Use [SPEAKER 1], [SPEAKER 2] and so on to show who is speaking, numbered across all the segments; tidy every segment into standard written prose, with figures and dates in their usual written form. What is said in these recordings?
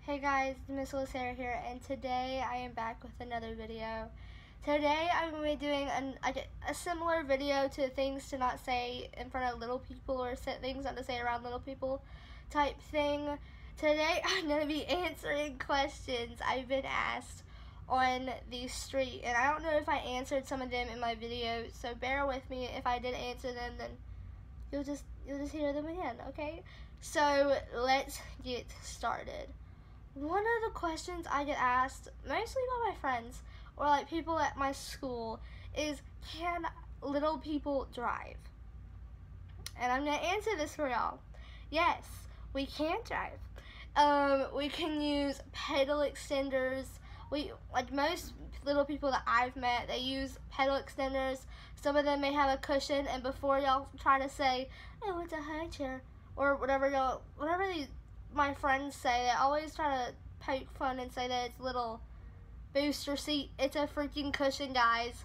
[SPEAKER 1] Hey guys, Miss Sarah here, and today I am back with another video. Today I'm going to be doing a similar video to things to not say in front of little people or things not to say around little people type thing. Today I'm going to be answering questions I've been asked on the street, and I don't know if I answered some of them in my video, so bear with me. If I did answer them, then you'll just hear them again, okay? So let's get started. One of the questions I get asked, mostly by my friends or like people at my school, is can little people drive? And I'm going to answer this for y'all. Yes, we can drive. We can use pedal extenders. Like most little people that I've met, they use pedal extenders. Some of them may have a cushion, and before y'all try to say, oh, it's a high chair, or whatever my friends say, they always try to poke fun and say that it's a little booster seat. It's a freaking cushion, guys.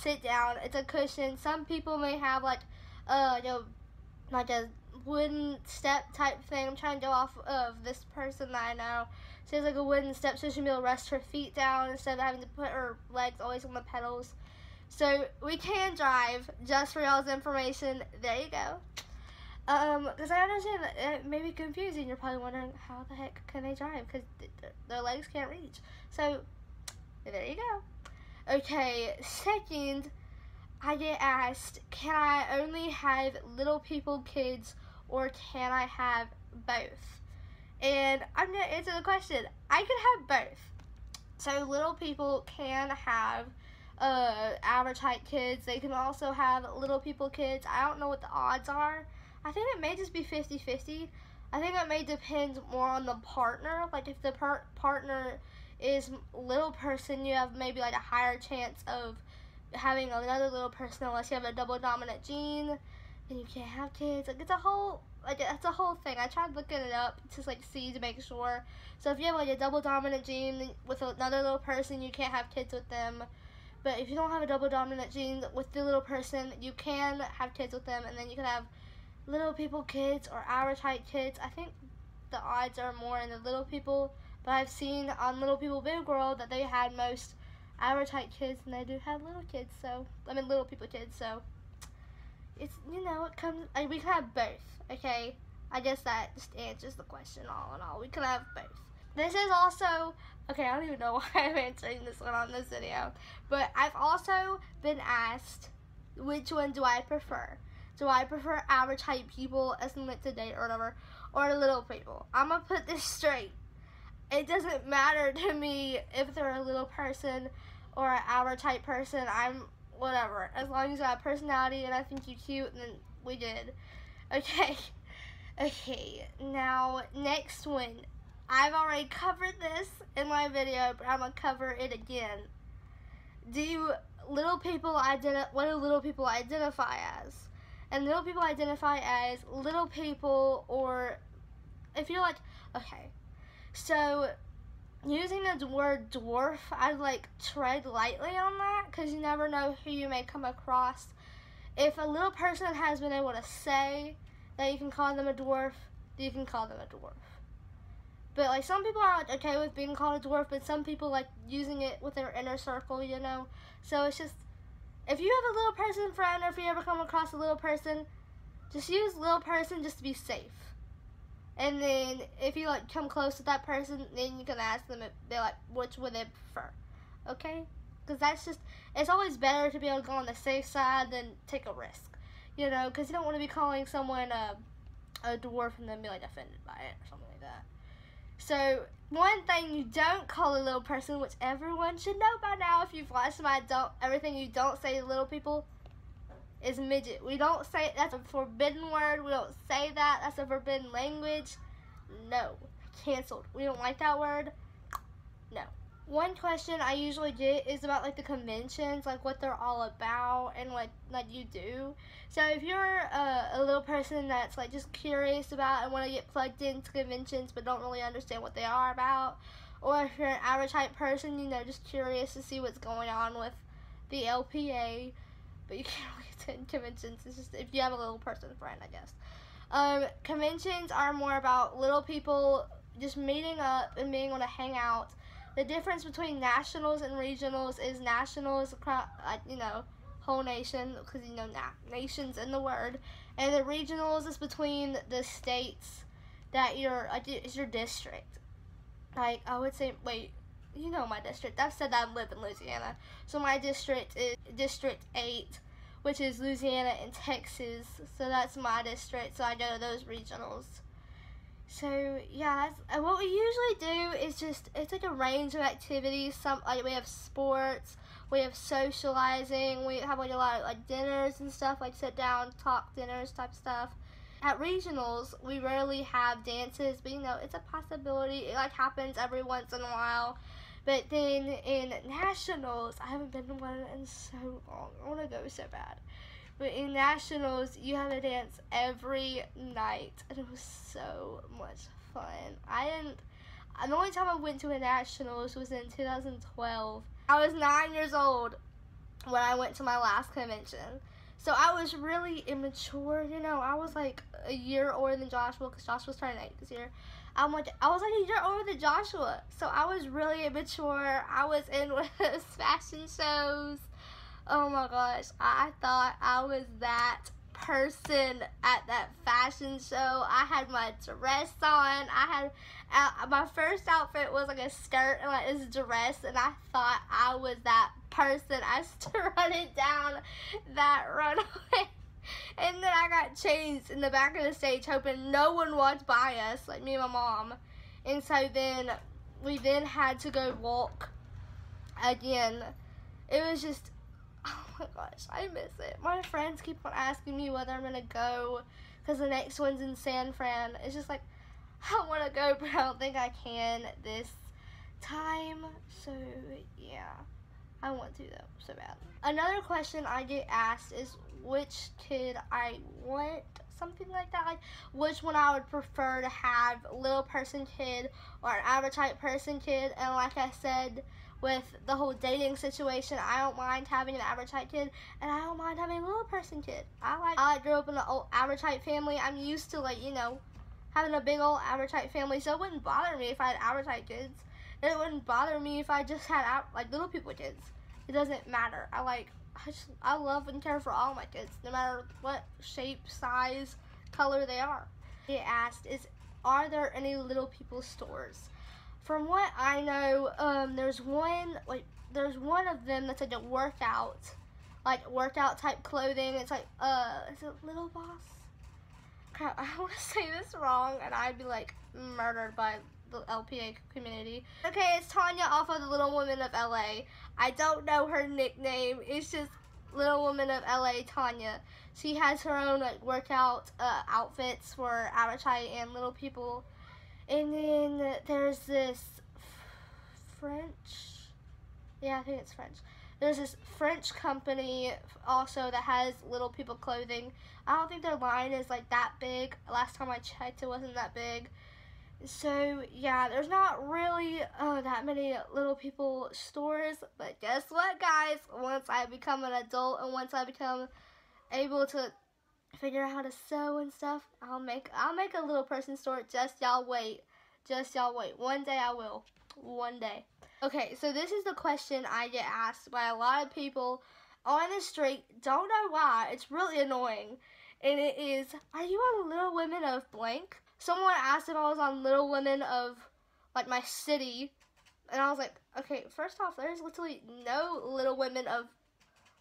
[SPEAKER 1] Sit down. It's a cushion. Some people may have like a wooden step type thing. I'm trying to go off of this person that I know. She has like a wooden step so she can be able to rest her feet down instead of having to put her legs always on the pedals. So we can drive, just for y'all's information. There you go. Because I understand that it may be confusing. You're probably wondering, how the heck can they drive? Because their legs can't reach. So, there you go. Okay, second, I get asked, can I only have little people kids, or can I have both? And I'm going to answer the question. I can have both. So, little people can have average height kids. They can also have little people kids. I don't know what the odds are. I think it may just be 50-50. I think it may depend more on the partner. Like if the partner is little person, you have maybe like a higher chance of having another little person unless you have a double dominant gene. Then you can't have kids. Like it's a whole thing. I tried looking it up to see to make sure. So if you have like a double dominant gene with another little person, you can't have kids with them. But if you don't have a double dominant gene with the little person, you can have kids with them, and then you can have little people kids or average height kids. I think the odds are more in the little people, but I've seen on Little People Big World that they had most average height kids, and they do have little kids, so little people kids, so it's, it comes, we can have both, okay? I guess that just answers the question all in all. We can have both. This is also, okay, I don't even know why I'm answering this one on this video, but I've also been asked, which one do I prefer? Do I prefer average height people as limit to date or whatever, or little people? I'm going to put this straight. It doesn't matter to me if they're a little person or an average height person. I'm whatever. As long as you have personality and I think you're cute, then we did. Okay. Okay. Now, next one. I've already covered this in my video, but I'm going to cover it again. What do little people identify as? And little people identify as little people, or if you're like, okay, so using the word dwarf, I'd tread lightly on that, because you never know who you may come across. If a little person has been able to say that you can call them a dwarf, you can call them a dwarf. But some people are okay with being called a dwarf, but some people using it with their inner circle, so it's just, if you have a little person friend, or if you ever come across a little person, just use little person just to be safe. And then if you come close to that person, then you can ask them if they which would they prefer. Okay? Because it's always better to be able to go on the safe side than take a risk. Because you don't want to be calling someone a dwarf and then be offended by it or something like that. So, one thing you don't call a little person, which everyone should know by now if you've watched everything you don't say to little people, is midget. We don't say, that's a forbidden word. We don't say that. That's a forbidden language. No. Canceled. We don't like that word. No. One question I usually get is about the conventions, what they're all about, and what you do. So if you're a little person that's just curious about and want to get plugged into conventions but don't really understand what they are about, or if you're an average height person, just curious to see what's going on with the LPA, but you can't really attend conventions. It's just if you have a little person friend, I guess. Conventions are more about little people just meeting up and being able to hang out. The difference between nationals and regionals is nationals, you know, whole nation, because, you know, nation's in the word. And the regionals is between the states that is your district. Like, I would say, wait, you know my district. I've said that I live in Louisiana. So my district is District 8, which is Louisiana and Texas. So that's my district, so I go to those regionals. So, yeah, and what we usually do is just, it's like a range of activities. Like, we have sports, we have socializing, we have like a lot of like dinners and stuff, like sit down, talk dinners type stuff. At regionals, we rarely have dances, but you know, it's a possibility. It like happens every once in a while. But then in nationals, I haven't been to one in so long. I want to go so bad. But in nationals, you have a dance every night, and it was so much fun. The only time I went to a nationals was in 2012. I was 9 years old when I went to my last convention. So I was really immature, you know. I was like a year older than Joshua, because Joshua's turning 8 this year. I was like a year older than Joshua. So I was really immature. I was in one of those fashion shows. Oh my gosh, I thought I was that person at that fashion show. I had my dress on. My first outfit was like a skirt and like this dress, and I thought I was that person. I strutted down that runway, and then I got changed in the back of the stage, hoping no one walked by us, like me and my mom. And so then we had to go walk again. It was just, oh my gosh, I miss it. My friends keep on asking me whether I'm going to go, because the next one's in San Fran. It's just like, I want to go, but I don't think I can this time. So, yeah, I want to, though, so bad. Another question I get asked is which kid I want, something like that. Like, which one I would prefer to have, little person kid or an average height person kid. And like I said, with the whole dating situation, I don't mind having an average height kid, and I don't mind having a little person kid. I grew up in an old average height family. I'm used to, like, you know, having a big old average height family, so it wouldn't bother me if I had average height kids. And it wouldn't bother me if I just had like little people kids. It doesn't matter. I love and care for all my kids, no matter what shape, size, color they are. It asked are there any little people stores? From what I know, there's one of them that's like a workout type clothing. It's like, is it Little Boss? Crap, I want to say this wrong, and I'd be like murdered by the LPA community. Okay, it's Tanya off of the Little Women of LA. I don't know her nickname. It's just Little Women of LA, Tanya. She has her own like workout outfits for average height and little people. And then there's this French, yeah, I think it's French. There's this French company also that has little people clothing. I don't think their line is like that big. Last time I checked, it wasn't that big. So yeah, there's not really that many little people stores. But guess what, guys? Once I become an adult and once I become able to figure out how to sew and stuff, I'll make a little person store. Just y'all wait. One day I will. One day. Okay, so this is the question I get asked by a lot of people on the street. Don't know why. It's really annoying. And it is, are you on Little Women of blank? Someone asked if I was on Little Women of, like, my city. And I was like, okay, first off, there's literally no Little Women of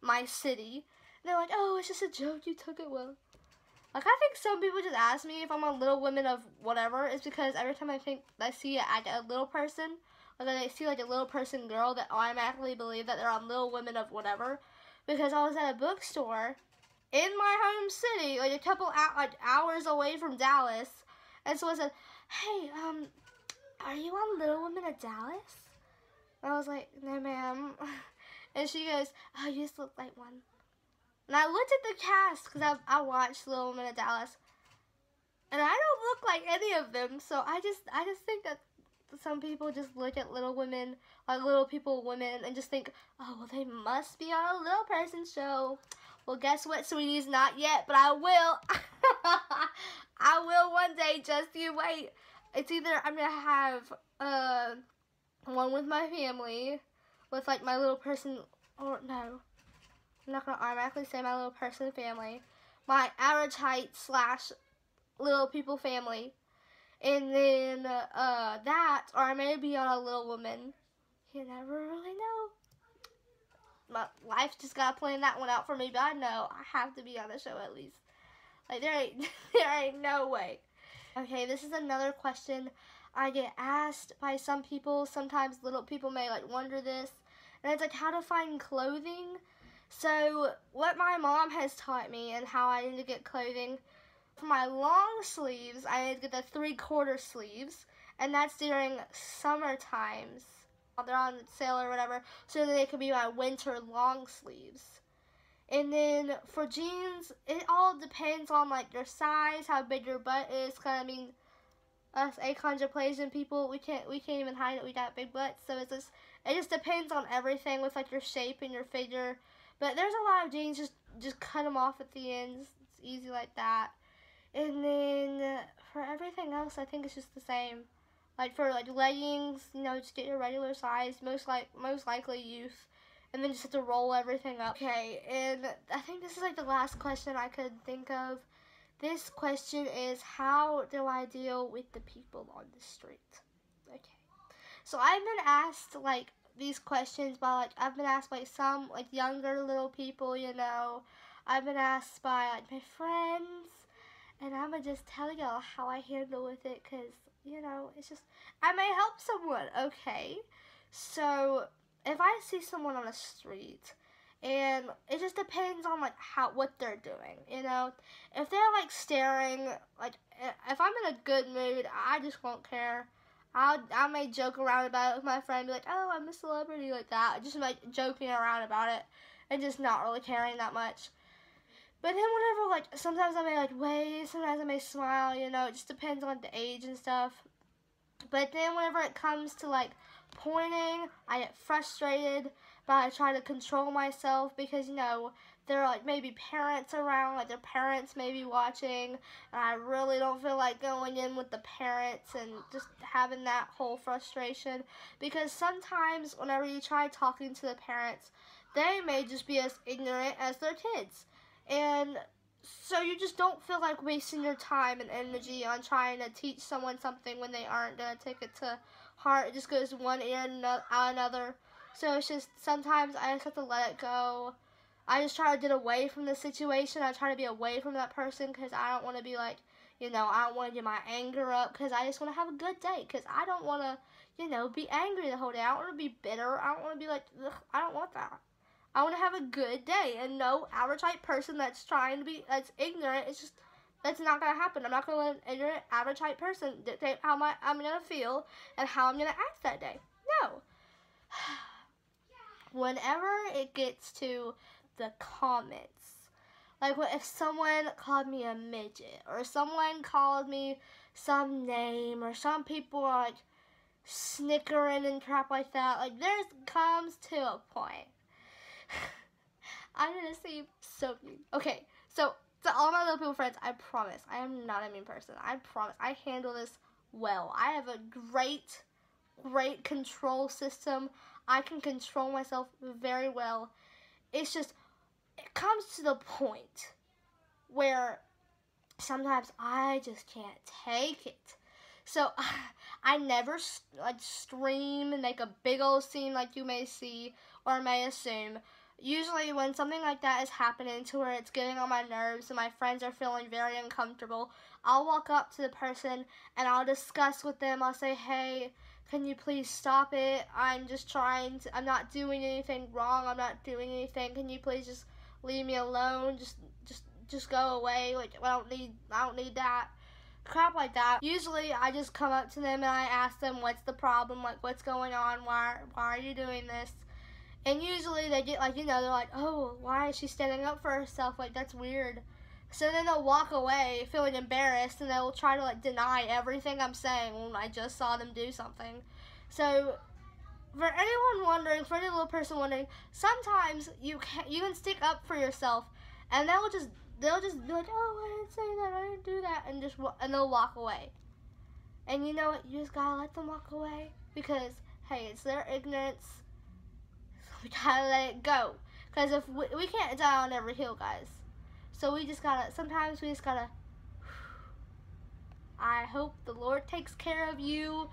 [SPEAKER 1] my city. And they're like, oh, it's just a joke. You took it well. Like, I think some people just ask me if I'm on Little Women of whatever. It's because every time I see a little person, or that I see like a little person girl, that automatically believe that they're on Little Women of whatever. Because I was at a bookstore in my home city, like a couple hours away from Dallas, and someone said, hey, are you on Little Women of Dallas? And I was like, no, ma'am. And she goes, oh, you just look like one. And I looked at the cast, because I watched Little Women of Dallas, and I don't look like any of them, so I just think that some people just look at Little Women, like Little People women, and just think, oh, well, they must be on a little person show. Well, guess what, sweeties? Not yet, but I will. I will one day, just you wait. It's either I'm gonna have one with my family, with like my little person, or no, I'm not gonna automatically say my little person family, my average height / little people family, and then that, or I may be on a Little Woman. You never really know. My life just gotta plan that one out for me, but I know I have to be on the show at least. Like there ain't no way. Okay, this is another question I get asked by some people. Sometimes little people may like wonder this, and it's like how to find clothing. So what my mom has taught me and how I need to get clothing, for my long sleeves, I need to get the 3/4 sleeves, and that's during summer times. They're on sale or whatever, so that they can be my winter long sleeves. And then for jeans, it all depends on like your size, how big your butt is. Cause I mean, us achondroplasian people, we can't even hide it. We got big butts, so it just depends on everything with like your shape and your figure. But there's a lot of jeans, just cut them off at the ends. It's easy like that. And then for everything else, I think it's just the same. Like for like leggings, you know, just get your regular size, most likely youth, and then just have to roll everything up. Okay, and I think this is like the last question I could think of. This question is, how do I deal with the people on the street? Okay, so I've been asked like these questions by like I've been asked by some like younger little people, you know. I've been asked by like my friends, and I'm gonna just tell y'all how I handle with it, cause you know, it's just, I may help someone, okay? So, if I see someone on the street, and it just depends on, like, what they're doing, you know? If they're, like, staring, like, if I'm in a good mood, I just won't care. I may joke around about it with my friend, be like, oh, I'm a celebrity, like that. Just, like, joking around about it, and just not really caring that much. But then whenever, like, sometimes I may, like, wave, sometimes I may smile, you know, it just depends on the age and stuff. But then whenever it comes to, like, pointing, I get frustrated, but I try to control myself because, you know, there are, like, maybe parents around, like, their parents may be watching, and I really don't feel like going in with the parents and just having that whole frustration. Because sometimes whenever you try talking to the parents, they may just be as ignorant as their kids. And so you just don't feel like wasting your time and energy on trying to teach someone something when they aren't going to take it to heart. It just goes one ear and out another. So it's just, sometimes I just have to let it go. I just try to get away from the situation. I try to be away from that person because I don't want to be like, you know, I don't want to get my anger up because I just want to have a good day. Because I don't want to, you know, be angry the whole day. I don't want to be bitter. I don't want to be like, ugh, I don't want that. I want to have a good day, and no average height person that's that's ignorant, that's not going to happen. I'm not going to let an ignorant, average height person dictate how I'm going to feel and how I'm going to act that day. No. Whenever it gets to the comments, like if someone called me a midget, or someone called me some name, or some people are like snickering and crap like that, like there comes to a point. I'm gonna seem so mean. Okay, so to all my little people friends, I promise, I am not a mean person. I promise, I handle this well. I have a great control system. I can control myself very well. It's just, it comes to the point where sometimes I just can't take it. So I never like scream and make a big old scene like you may see or may assume. Usually when something like that is happening to where it's getting on my nerves and my friends are feeling very uncomfortable, I'll walk up to the person and I'll discuss with them. I'll say, hey, can you please stop it? I'm not doing anything wrong. I'm not doing anything. Can you please just leave me alone? Just go away. Like, I don't need that. Crap like that. Usually I just come up to them and I ask them what's the problem, like what's going on, why are you doing this? And usually they get like, you know, they're like, oh, why is she standing up for herself? Like, that's weird. So then they'll walk away feeling embarrassed and they'll try to like deny everything I'm saying when I just saw them do something. So for anyone wondering, for any little person wondering, sometimes you can stick up for yourself and they'll just be like, oh, I didn't say that, I didn't do that, and they'll walk away. And you know what? You just gotta let them walk away because, hey, it's their ignorance. So we gotta let it go. Because if we can't die on every hill, guys. So we just gotta, sometimes we just gotta, I hope the Lord takes care of you.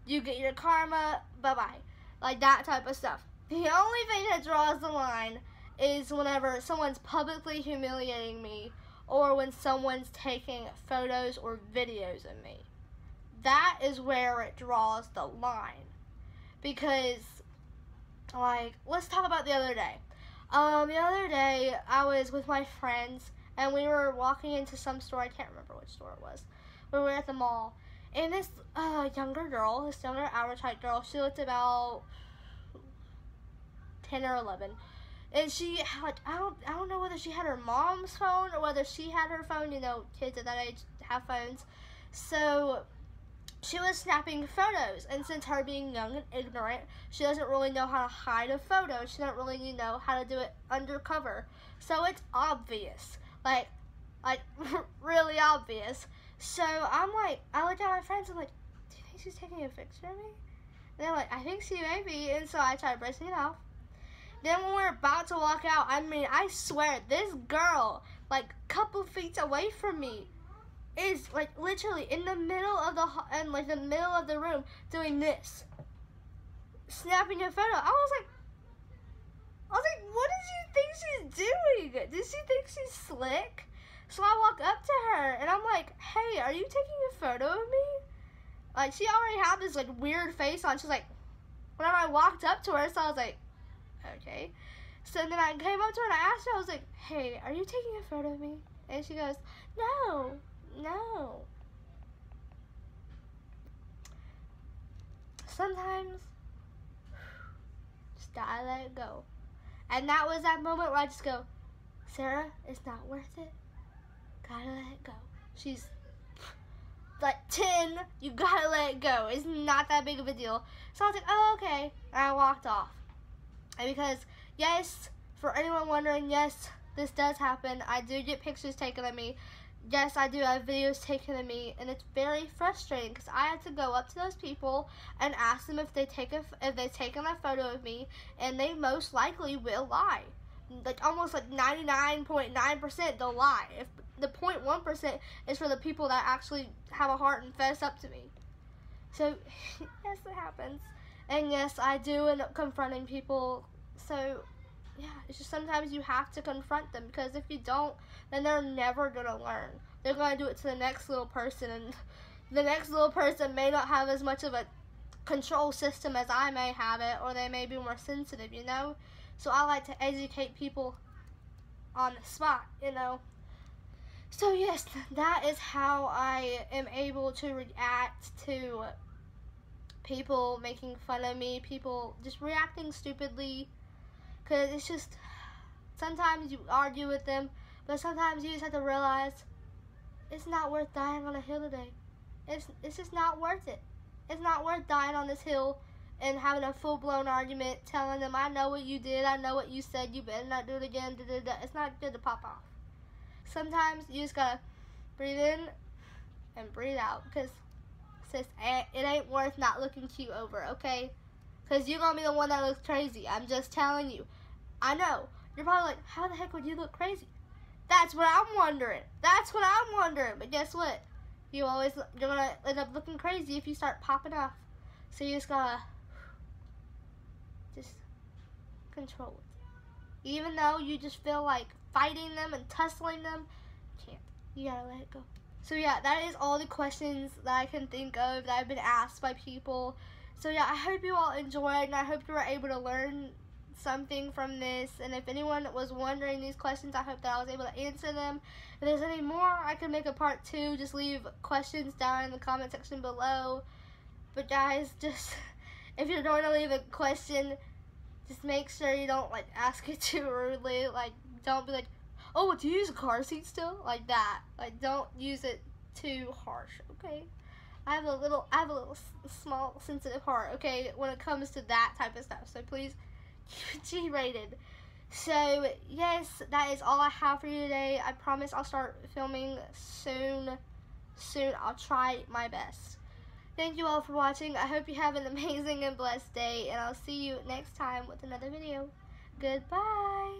[SPEAKER 1] You get your karma. Bye-bye. Like that type of stuff. The only thing that draws the line is whenever someone's publicly humiliating me or when someone's taking photos or videos of me. That is where it draws the line. Because, like, let's talk about the other day. The other day, I was with my friends, and we were walking into some store. I can't remember which store it was. We were at the mall. And this younger girl, this younger average height girl, she looked about 10 or 11. And she, like, I don't know whether she had her mom's phone or whether she had her phone. You know, kids at that age have phones. So she was snapping photos, and since her being young and ignorant, she doesn't really know how to hide a photo. She doesn't really know how to do it undercover. So it's obvious, like really obvious. So I'm like, I look at my friends, I'm like, do you think she's taking a picture of me? And they're like, I think she may be. And so I tried brushing it off. Then when we're about to walk out, I mean, I swear, this girl, like a couple feet away from me, is like literally in the middle of the room doing this, snapping a photo. I was like, what does she think she's doing? Does she think she's slick? So I walk up to her and I'm like, hey, are you taking a photo of me? Like, she already had this like weird face on. She's like, whenever I walked up to her, so I was like, okay. So then I came up to her and I asked her, I was like, hey, are you taking a photo of me? And she goes, no. Sometimes, just gotta let it go. And that was that moment where I just go, Sarah, it's not worth it. Gotta let it go. She's like 10, you gotta let it go. It's not that big of a deal. So I was like, oh, okay. And I walked off. And because, yes, for anyone wondering, yes, this does happen. I do get pictures taken of me. Yes, I do have videos taken of me, and it's very frustrating because I had to go up to those people and ask them if they've taken a photo of me, and they most likely will lie. Like almost like 99.9% they'll lie. If the 0.1% is for the people that actually have a heart and fess up to me. So yes, it happens, and yes, I do end up confronting people. So yeah, it's just sometimes you have to confront them because if you don't, then they're never going to learn. They're going to do it to the next little person, and the next little person may not have as much of a control system as I may have it, or they may be more sensitive, you know? So I like to educate people on the spot, you know? So yes, that is how I am able to react to people making fun of me, people just reacting stupidly. Because it's just, sometimes you argue with them, but sometimes you just have to realize it's not worth dying on a hill today. It's just not worth it. It's not worth dying on this hill and having a full-blown argument, telling them, I know what you did, I know what you said, you better not do it again, da-da-da. It's not good to pop off. Sometimes you just gotta breathe in and breathe out, because sis, it ain't worth not looking cute over, okay? Because you're gonna be the one that looks crazy. I'm just telling you. I know. You're probably like, how the heck would you look crazy? That's what I'm wondering. But guess what? You're gonna end up looking crazy if you start popping off. So you just gotta just control it. Even though you just feel like fighting them and tussling them, you can't. You gotta let it go. So yeah, that is all the questions that I can think of that I've been asked by people. So yeah, I hope you all enjoyed, and I hope you were able to learn something from this. And if anyone was wondering these questions, I hope that I was able to answer them. If there's any more, I can make a part 2. Just leave questions down in the comment section below. But guys, just if you're going to leave a question, just make sure you don't like ask it too rudely. Like, don't be like, oh, do you use a car seat still? Like that. Like, don't use it too harsh, okay? I have a little small sensitive heart, okay, when it comes to that type of stuff. So please keep it G-rated. So yes, that is all I have for you today. I promise I'll start filming soon. I'll try my best. Thank you all for watching. I hope you have an amazing and blessed day, and I'll see you next time with another video. Goodbye.